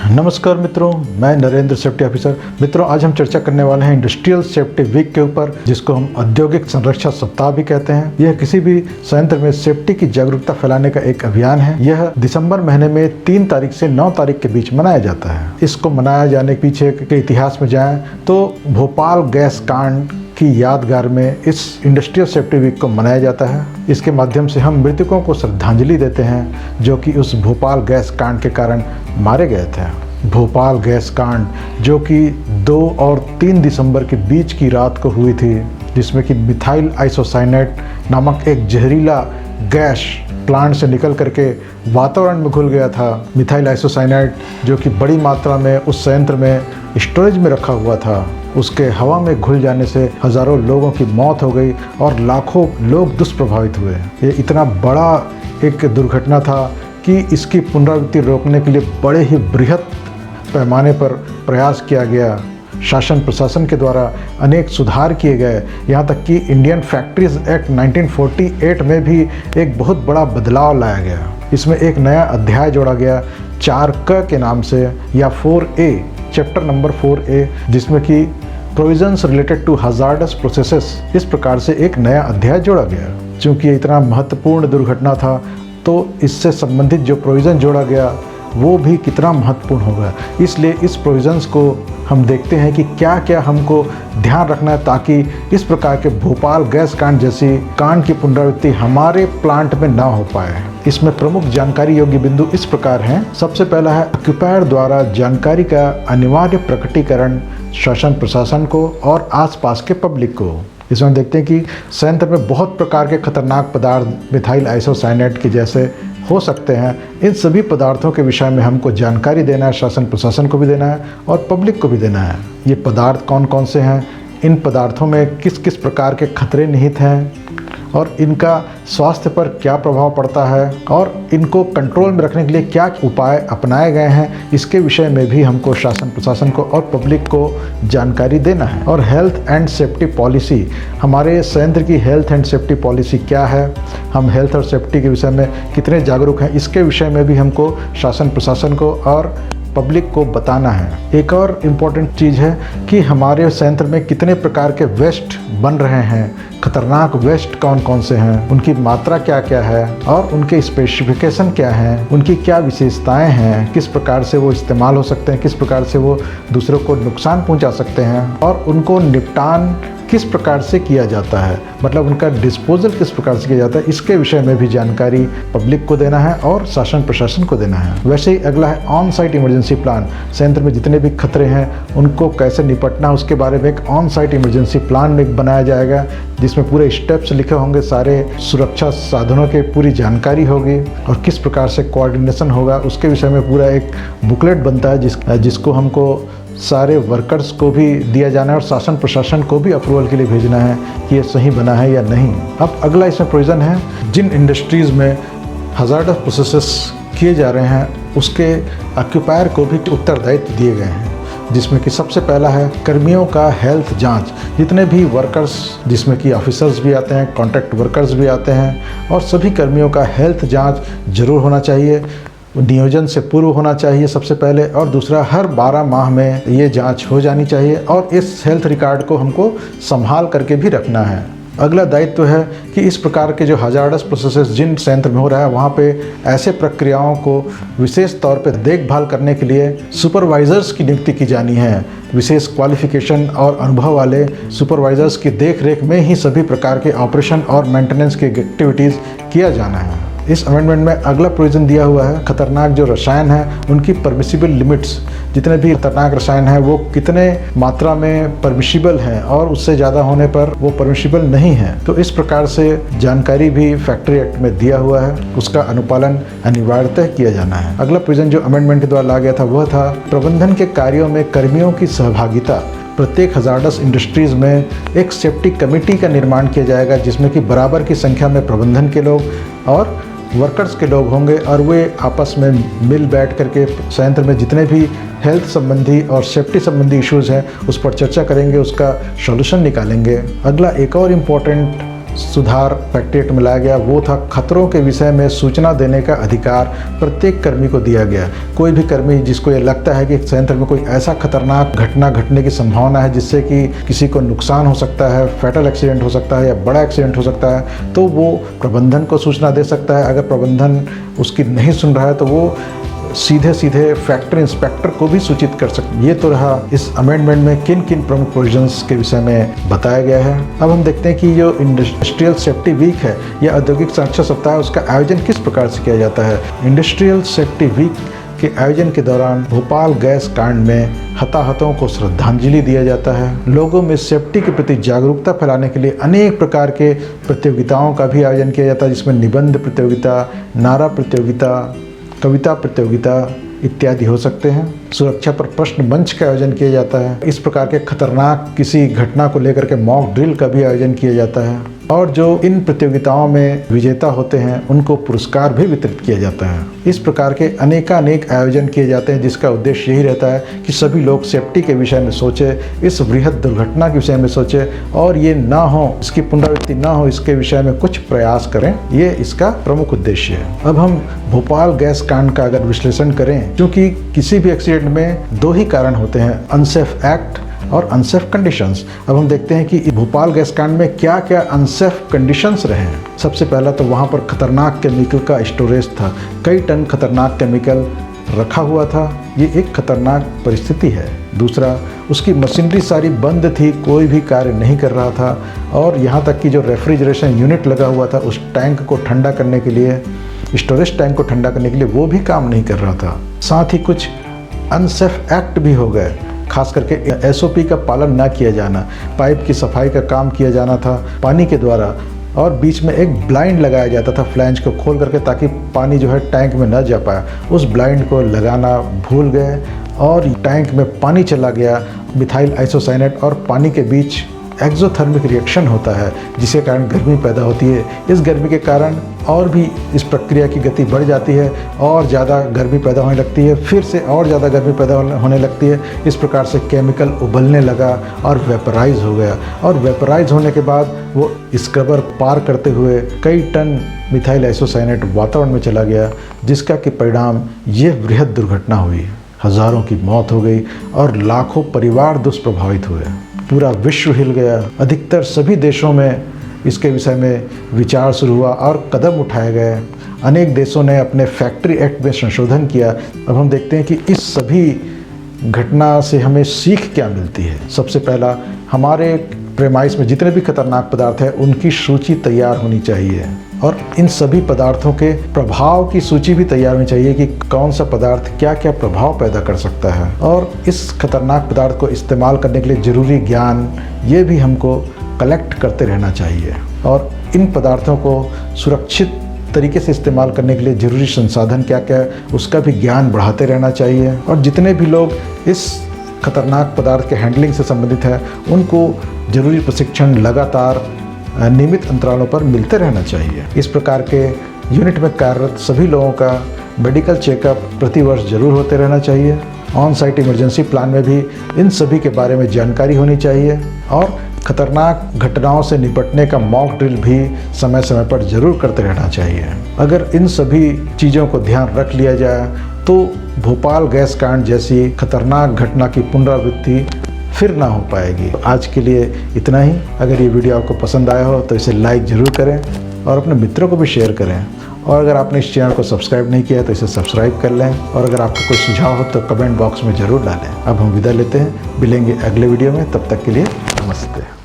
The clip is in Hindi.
नमस्कार मित्रों, मैं नरेंद्र सेफ्टी ऑफिसर। मित्रों, आज हम चर्चा करने वाले हैं इंडस्ट्रियल सेफ्टी वीक के ऊपर, जिसको हम औद्योगिक संरक्षा सप्ताह भी कहते हैं। यह किसी भी संयंत्र में सेफ्टी की जागरूकता फैलाने का एक अभियान है। यह दिसंबर महीने में 3 तारीख से 9 तारीख के बीच मनाया जाता है। इसको मनाया जाने के पीछे के इतिहास में जाएं तो भोपाल गैस कांड की यादगार में इस इंडस्ट्रियल सेफ्टी वीक को मनाया जाता है। इसके माध्यम से हम मृतकों को श्रद्धांजलि देते हैं जो कि उस भोपाल गैस कांड के कारण मारे गए थे। भोपाल गैस कांड जो कि 2 और 3 दिसंबर के बीच की रात को हुई थी, जिसमें कि मिथाइल आइसोसाइनेट नामक एक जहरीला गैस प्लांट से निकल करके वातावरण में घुल गया था। मिथाइल आइसोसाइनेट जो कि बड़ी मात्रा में उस संयंत्र में स्टोरेज में रखा हुआ था, उसके हवा में घुल जाने से हज़ारों लोगों की मौत हो गई और लाखों लोग दुष्प्रभावित हुए। ये इतना बड़ा एक दुर्घटना था कि इसकी पुनरावृत्ति रोकने के लिए बड़े ही बृहत पैमाने पर प्रयास किया गया। शासन प्रशासन के द्वारा अनेक सुधार किए गए। यहाँ तक कि इंडियन फैक्ट्रीज एक्ट 1948 में भी एक बहुत बड़ा बदलाव लाया गया। इसमें एक नया अध्याय जोड़ा गया 4क के नाम से, या 4A, चैप्टर नंबर 4A, जिसमें कि provisions related to hazardous processes, इस प्रकार से एक नया अध्याय जोड़ा गया। चूँकि ये इतना महत्वपूर्ण दुर्घटना था तो इससे संबंधित जो प्रोविज़न जोड़ा गया वो भी कितना महत्वपूर्ण होगा। इसलिए इस प्रोविज़न्स को हम देखते हैं कि क्या क्या हमको ध्यान रखना है ताकि इस प्रकार के भोपाल गैस कांड जैसी कांड की पुनरावृत्ति हमारे प्लांट में ना हो पाए। इसमें प्रमुख जानकारी योग्य बिंदु इस प्रकार हैं। सबसे पहला है ऑक्यूपायर द्वारा जानकारी का अनिवार्य प्रकटीकरण शासन प्रशासन को और आसपास के पब्लिक को। इसमें हम देखते हैं कि संयंत्र में बहुत प्रकार के खतरनाक पदार्थ मिथाइल आइसोसाइनेट के जैसे हो सकते हैं। इन सभी पदार्थों के विषय में हमको जानकारी देना है, शासन प्रशासन को भी देना है और पब्लिक को भी देना है। ये पदार्थ कौन कौन से हैं, इन पदार्थों में किस किस प्रकार के खतरे निहित हैं और इनका स्वास्थ्य पर क्या प्रभाव पड़ता है और इनको कंट्रोल में रखने के लिए क्या उपाय अपनाए गए हैं, इसके विषय में भी हमको शासन प्रशासन को और पब्लिक को जानकारी देना है। और हेल्थ एंड सेफ्टी पॉलिसी, हमारे संयंत्र की हेल्थ एंड सेफ्टी पॉलिसी क्या है, हम हेल्थ और सेफ्टी के विषय में कितने जागरूक हैं, इसके विषय में भी हमको शासन प्रशासन को और पब्लिक को बताना है। एक और इम्पॉर्टेंट चीज़ है कि हमारे संयंत्र में कितने प्रकार के वेस्ट बन रहे हैं, खतरनाक वेस्ट कौन कौन से हैं, उनकी मात्रा क्या क्या है और उनके स्पेसिफिकेशन क्या हैं, उनकी क्या विशेषताएं हैं, किस प्रकार से वो इस्तेमाल हो सकते हैं, किस प्रकार से वो दूसरों को नुकसान पहुंचा सकते हैं और उनको निपटान किस प्रकार से किया जाता है, मतलब उनका डिस्पोजल किस प्रकार से किया जाता है, इसके विषय में भी जानकारी पब्लिक को देना है और शासन प्रशासन को देना है। वैसे ही अगला है ऑन साइट इमरजेंसी प्लान। संयंत्र में जितने भी खतरे हैं उनको कैसे निपटना, उसके बारे में एक ऑन साइट इमरजेंसी प्लान एक बनाया जाएगा, जिसमें पूरे स्टेप्स लिखे होंगे, सारे सुरक्षा साधनों के पूरी जानकारी होगी और किस प्रकार से कोऑर्डिनेशन होगा, उसके विषय में पूरा एक बुकलेट बनता है जिसको हमको सारे वर्कर्स को भी दिया जाना है और शासन प्रशासन को भी अप्रूवल के लिए भेजना है कि ये सही बना है या नहीं। अब अगला इसमें प्रोविज़न है जिन इंडस्ट्रीज़ में हजार्डस प्रोसेसेस किए जा रहे हैं उसके ऑक्यूपायर को भी उत्तरदायित्व दिए गए हैं, जिसमें कि सबसे पहला है कर्मियों का हेल्थ जांच। जितने भी वर्कर्स, जिसमें कि ऑफिसर्स भी आते हैं, कॉन्ट्रैक्ट वर्कर्स भी आते हैं, और सभी कर्मियों का हेल्थ जांच जरूर होना चाहिए, नियोजन से पूर्व होना चाहिए सबसे पहले, और दूसरा हर 12 माह में ये जांच हो जानी चाहिए और इस हेल्थ रिकॉर्ड को हमको संभाल करके भी रखना है। अगला दायित्व है कि इस प्रकार के जो हजार्डस प्रोसेसेस जिन संयंत्र में हो रहा है वहाँ पे ऐसे प्रक्रियाओं को विशेष तौर पे देखभाल करने के लिए सुपरवाइज़र्स की नियुक्ति की जानी है। विशेष क्वालिफिकेशन और अनुभव वाले सुपरवाइज़र्स की देखरेख में ही सभी प्रकार के ऑपरेशन और मेंटेनेंस की एक्टिविटीज़ किया जाना है। इस अमेंडमेंट में अगला प्रोविज़न दिया हुआ है खतरनाक जो रसायन हैं उनकी परमिसिबल लिमिट्स। जितने भी खतरनाक रसायन हैं वो कितने मात्रा में परमिसिबल हैं और उससे ज़्यादा होने पर वो परमिसिबल नहीं है, तो इस प्रकार से जानकारी भी फैक्ट्री एक्ट में दिया हुआ है, उसका अनुपालन अनिवार्यतः किया जाना है। अगला प्रोविज़न जो अमेंडमेंट के द्वारा लाया गया था वह था प्रबंधन के कार्यों में कर्मियों की सहभागिता। प्रत्येक हजार्डस इंडस्ट्रीज़ में एक सेफ्टी कमेटी का निर्माण किया जाएगा, जिसमें कि बराबर की संख्या में प्रबंधन के लोग और वर्कर्स के लोग होंगे और वे आपस में मिल बैठ करके संयंत्र में जितने भी हेल्थ संबंधी और सेफ्टी संबंधी इश्यूज़ हैं उस पर चर्चा करेंगे, उसका सॉल्यूशन निकालेंगे। अगला एक और इम्पॉर्टेंट सुधार फैक्ट्री एक्ट में लाया गया वो था खतरों के विषय में सूचना देने का अधिकार प्रत्येक कर्मी को दिया गया। कोई भी कर्मी जिसको ये लगता है कि संयंत्र में कोई ऐसा खतरनाक घटना घटने की संभावना है जिससे कि किसी को नुकसान हो सकता है, फैटल एक्सीडेंट हो सकता है या बड़ा एक्सीडेंट हो सकता है, तो वो प्रबंधन को सूचना दे सकता है। अगर प्रबंधन उसकी नहीं सुन रहा है तो वो सीधे फैक्ट्री इंस्पेक्टर को भी सूचित कर सकते। ये तो रहा इस अमेंडमेंट में किन किन प्रमुख प्रोविजंस के विषय में बताया गया है। अब हम देखते हैं कि जो इंडस्ट्रियल सेफ्टी वीक है या औद्योगिक सुरक्षा सप्ताह, उसका आयोजन किस प्रकार से किया जाता है। इंडस्ट्रियल सेफ्टी वीक के आयोजन के दौरान भोपाल गैस कांड में हताहतों को श्रद्धांजलि दिया जाता है। लोगों में सेफ्टी के प्रति जागरूकता फैलाने के लिए अनेक प्रकार के प्रतियोगिताओं का भी आयोजन किया जाता है, जिसमें निबंध प्रतियोगिता, नारा प्रतियोगिता, कविता प्रतियोगिता इत्यादि हो सकते हैं। सुरक्षा पर प्रश्न मंच का आयोजन किया जाता है। इस प्रकार के खतरनाक किसी घटना को लेकर के मॉक ड्रिल का भी आयोजन किया जाता है और जो इन प्रतियोगिताओं में विजेता होते हैं उनको पुरस्कार भी वितरित किया जाता है। इस प्रकार के अनेकानेक आयोजन किए जाते हैं जिसका उद्देश्य यही रहता है कि सभी लोग सेफ्टी के विषय में सोचे, इस वृहद दुर्घटना के विषय में सोचे और ये ना हो, इसकी पुनरावृत्ति ना हो, इसके विषय में कुछ प्रयास करें। ये इसका प्रमुख उद्देश्य है। अब हम भोपाल गैस कांड का अगर विश्लेषण करें, क्योंकि किसी भी एक्सीडेंट में दो ही कारण होते हैं, अनसेफ एक्ट और अनसेफ कंडीशंस। अब हम देखते हैं कि भोपाल गैस कांड में क्या क्या अनसेफ कंडीशंस रहे हैं। सबसे पहला तो वहाँ पर खतरनाक केमिकल का स्टोरेज था। कई टन खतरनाक केमिकल रखा हुआ था। ये एक खतरनाक परिस्थिति है। दूसरा, उसकी मशीनरी सारी बंद थी, कोई भी कार्य नहीं कर रहा था और यहाँ तक कि जो रेफ्रिजरेशन यूनिट लगा हुआ था उस टैंक को ठंडा करने के लिए, स्टोरेज टैंक को ठंडा करने के लिए, वो भी काम नहीं कर रहा था। साथ ही कुछ अनसेफ एक्ट भी हो गए, खास करके एसओपी का पालन ना किया जाना। पाइप की सफाई का काम किया जाना था पानी के द्वारा और बीच में एक ब्लाइंड लगाया जाता था फ्लैंज को खोल करके, ताकि पानी जो है टैंक में न जा पाए। उस ब्लाइंड को लगाना भूल गए और टैंक में पानी चला गया। मिथाइल आइसोसाइनेट और पानी के बीच एक्सोथर्मिक रिएक्शन होता है जिसके कारण गर्मी पैदा होती है। इस गर्मी के कारण और भी इस प्रक्रिया की गति बढ़ जाती है और ज़्यादा गर्मी पैदा होने लगती है, फिर से और ज़्यादा गर्मी पैदा होने लगती है। इस प्रकार से केमिकल उबलने लगा और वेपराइज हो गया और वेपराइज होने के बाद वो स्क्रबर पार करते हुए कई टन मिथाइल आइसोसाइनेट वातावरण में चला गया, जिसका कि परिणाम ये वृहद दुर्घटना हुई। हज़ारों की मौत हो गई और लाखों परिवार दुष्प्रभावित हुए। पूरा विश्व हिल गया। अधिकतर सभी देशों में इसके विषय में विचार शुरू हुआ और कदम उठाए गए। अनेक देशों ने अपने फैक्ट्री एक्ट में संशोधन किया। अब हम देखते हैं कि इस सभी घटना से हमें सीख क्या मिलती है। सबसे पहला, हमारे प्रेमाइस में जितने भी खतरनाक पदार्थ हैं उनकी सूची तैयार होनी चाहिए और इन सभी पदार्थों के प्रभाव की सूची भी तैयार होनी चाहिए कि कौन सा पदार्थ क्या क्या प्रभाव पैदा कर सकता है। और इस खतरनाक पदार्थ को इस्तेमाल करने के लिए ज़रूरी ज्ञान ये भी हमको कलेक्ट करते रहना चाहिए और इन पदार्थों को सुरक्षित तरीके से इस्तेमाल करने के लिए ज़रूरी संसाधन क्या क्या है उसका भी ज्ञान बढ़ाते रहना चाहिए। और जितने भी लोग इस खतरनाक पदार्थ के हैंडलिंग से संबंधित है उनको ज़रूरी प्रशिक्षण लगातार नियमित अंतरालों पर मिलते रहना चाहिए। इस प्रकार के यूनिट में कार्यरत सभी लोगों का मेडिकल चेकअप प्रतिवर्ष जरूर होते रहना चाहिए। ऑन साइट इमरजेंसी प्लान में भी इन सभी के बारे में जानकारी होनी चाहिए और खतरनाक घटनाओं से निपटने का मॉक ड्रिल भी समय समय पर जरूर करते रहना चाहिए। अगर इन सभी चीज़ों को ध्यान रख लिया जाए तो भोपाल गैस कांड जैसी खतरनाक घटना की पुनरावृत्ति फिर ना हो पाएगी। आज के लिए इतना ही। अगर ये वीडियो आपको पसंद आया हो तो इसे लाइक ज़रूर करें और अपने मित्रों को भी शेयर करें और अगर आपने इस चैनल को सब्सक्राइब नहीं किया है तो इसे सब्सक्राइब कर लें और अगर आपको कोई सुझाव हो तो कमेंट बॉक्स में ज़रूर डालें। अब हम विदा लेते हैं, मिलेंगे अगले वीडियो में, तब तक के लिए नमस्ते।